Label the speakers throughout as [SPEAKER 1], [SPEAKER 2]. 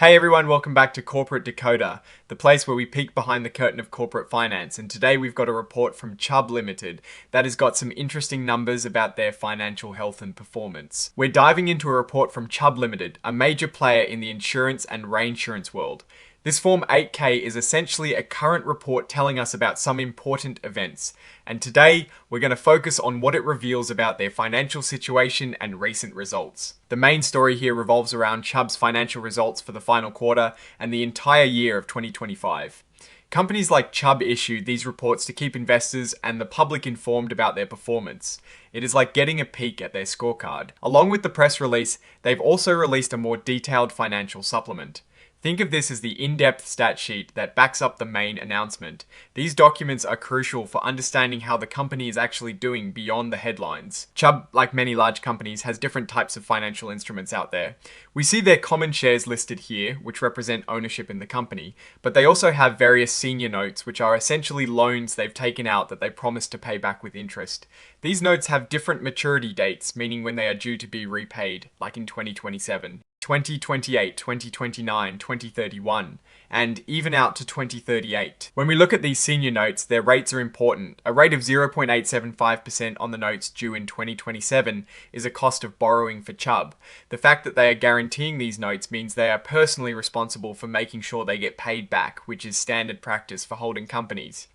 [SPEAKER 1] Hey everyone, welcome back to Corporate Decoder, the place where we peek behind the curtain of corporate finance. And today we've got a report from Chubb Ltd that has got some interesting numbers about their financial health and performance. We're diving into a report from Chubb Ltd, a major player in the insurance and reinsurance world. This Form 8K is essentially a current report telling us about some important events. And today, we're going to focus on what it reveals about their financial situation and recent results. The main story here revolves around Chubb's financial results for the final quarter and the entire year of 2025. Companies like Chubb issue these reports to keep investors and the public informed about their performance. It is like getting a peek at their scorecard. Along with the press release, they've also released a more detailed financial supplement. Think of this as the in-depth stat sheet that backs up the main announcement. These documents are crucial for understanding how the company is actually doing beyond the headlines. Chubb, like many large companies, has different types of financial instruments out there. We see their common shares listed here, which represent ownership in the company, but they also have various senior notes, which are essentially loans they've taken out that they promise to pay back with interest. These notes have different maturity dates, meaning when they are due to be repaid, like in 2027. 2028, 2029, 2031, and even out to 2038. When we look at these senior notes, their rates are important. A rate of 0.875% on the notes due in 2027 is a cost of borrowing for Chubb. The fact that they are guaranteeing these notes means they are personally responsible for making sure they get paid back, which is standard practice for holding companies.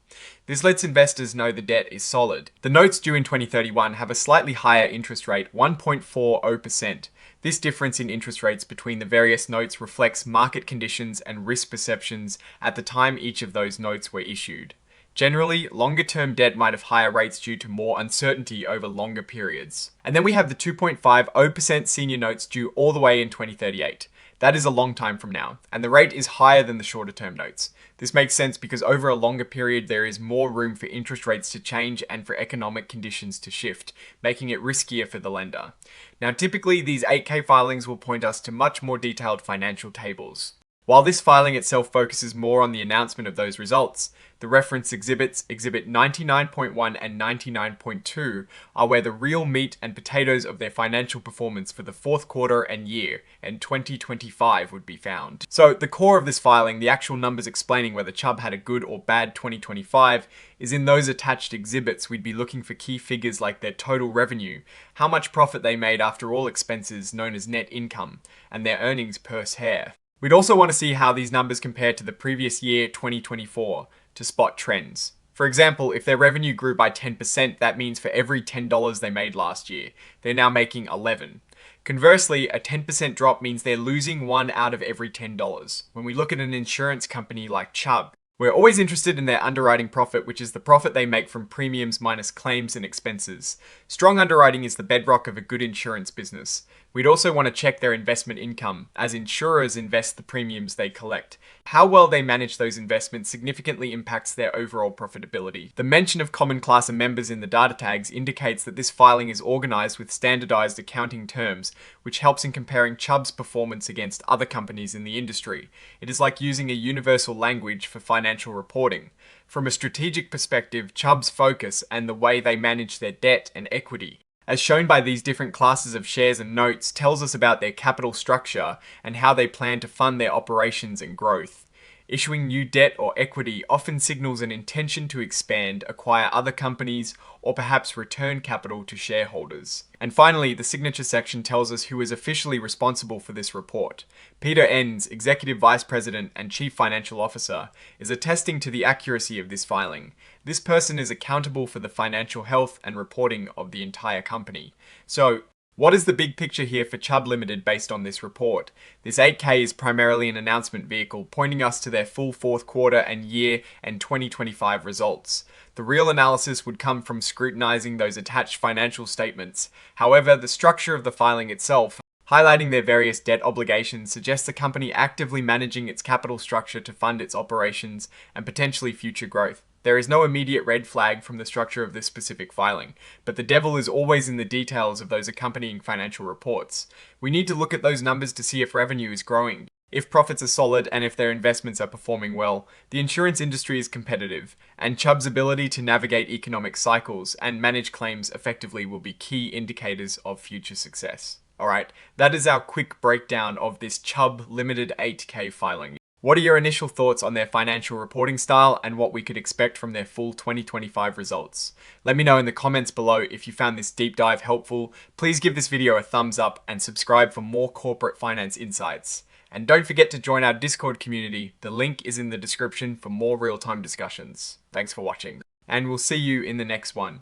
[SPEAKER 1] This lets investors know the debt is solid. The notes due in 2031 have a slightly higher interest rate, 1.40%. This difference in interest rates between the various notes reflects market conditions and risk perceptions at the time each of those notes were issued. Generally, longer-term debt might have higher rates due to more uncertainty over longer periods. And then we have the 2.50% senior notes due all the way in 2038. That is a long time from now, and the rate is higher than the shorter-term notes. This makes sense because over a longer period there is more room for interest rates to change and for economic conditions to shift, making it riskier for the lender. Now typically these 8K filings will point us to much more detailed financial tables. While this filing itself focuses more on the announcement of those results, the reference exhibits, Exhibit 99.1 and 99.2, are where the real meat and potatoes of their financial performance for the fourth quarter and year, and 2025 would be found. So the core of this filing, the actual numbers explaining whether Chubb had a good or bad 2025, is in those attached exhibits. We'd be looking for key figures like their total revenue, how much profit they made after all expenses known as net income, and their earnings per share. We'd also want to see how these numbers compare to the previous year, 2024, to spot trends. For example, if their revenue grew by 10%, that means for every $10 they made last year, they're now making 11. Conversely, a 10% drop means they're losing 1 out of every $10. When we look at an insurance company like Chubb, we're always interested in their underwriting profit, which is the profit they make from premiums minus claims and expenses. Strong underwriting is the bedrock of a good insurance business. We'd also want to check their investment income, as insurers invest the premiums they collect. How well they manage those investments significantly impacts their overall profitability. The mention of common class and members in the data tags indicates that this filing is organized with standardized accounting terms, which helps in comparing Chubb's performance against other companies in the industry. It is like using a universal language for financial reporting. From a strategic perspective, Chubb's focus and the way they manage their debt and equity, as shown by these different classes of shares and notes, tells us about their capital structure and how they plan to fund their operations and growth. Issuing new debt or equity often signals an intention to expand, acquire other companies, or perhaps return capital to shareholders. And finally, the signature section tells us who is officially responsible for this report. Peter Enns, Executive Vice President and Chief Financial Officer, is attesting to the accuracy of this filing. This person is accountable for the financial health and reporting of the entire company. So, what is the big picture here for Chubb Ltd based on this report? This 8K is primarily an announcement vehicle pointing us to their full fourth quarter and year and 2025 results. The real analysis would come from scrutinizing those attached financial statements. However, the structure of the filing itself, highlighting their various debt obligations, suggests the company actively managing its capital structure to fund its operations and potentially future growth. There is no immediate red flag from the structure of this specific filing, but the devil is always in the details of those accompanying financial reports. We need to look at those numbers to see if revenue is growing, if profits are solid, and if their investments are performing well. The insurance industry is competitive, and Chubb's ability to navigate economic cycles and manage claims effectively will be key indicators of future success. Alright, that is our quick breakdown of this Chubb Ltd 8K filing. What are your initial thoughts on their financial reporting style and what we could expect from their full 2025 results? Let me know in the comments below if you found this deep dive helpful. Please give this video a thumbs up and subscribe for more corporate finance insights. And don't forget to join our Discord community. The link is in the description for more real-time discussions. Thanks for watching, and we'll see you in the next one.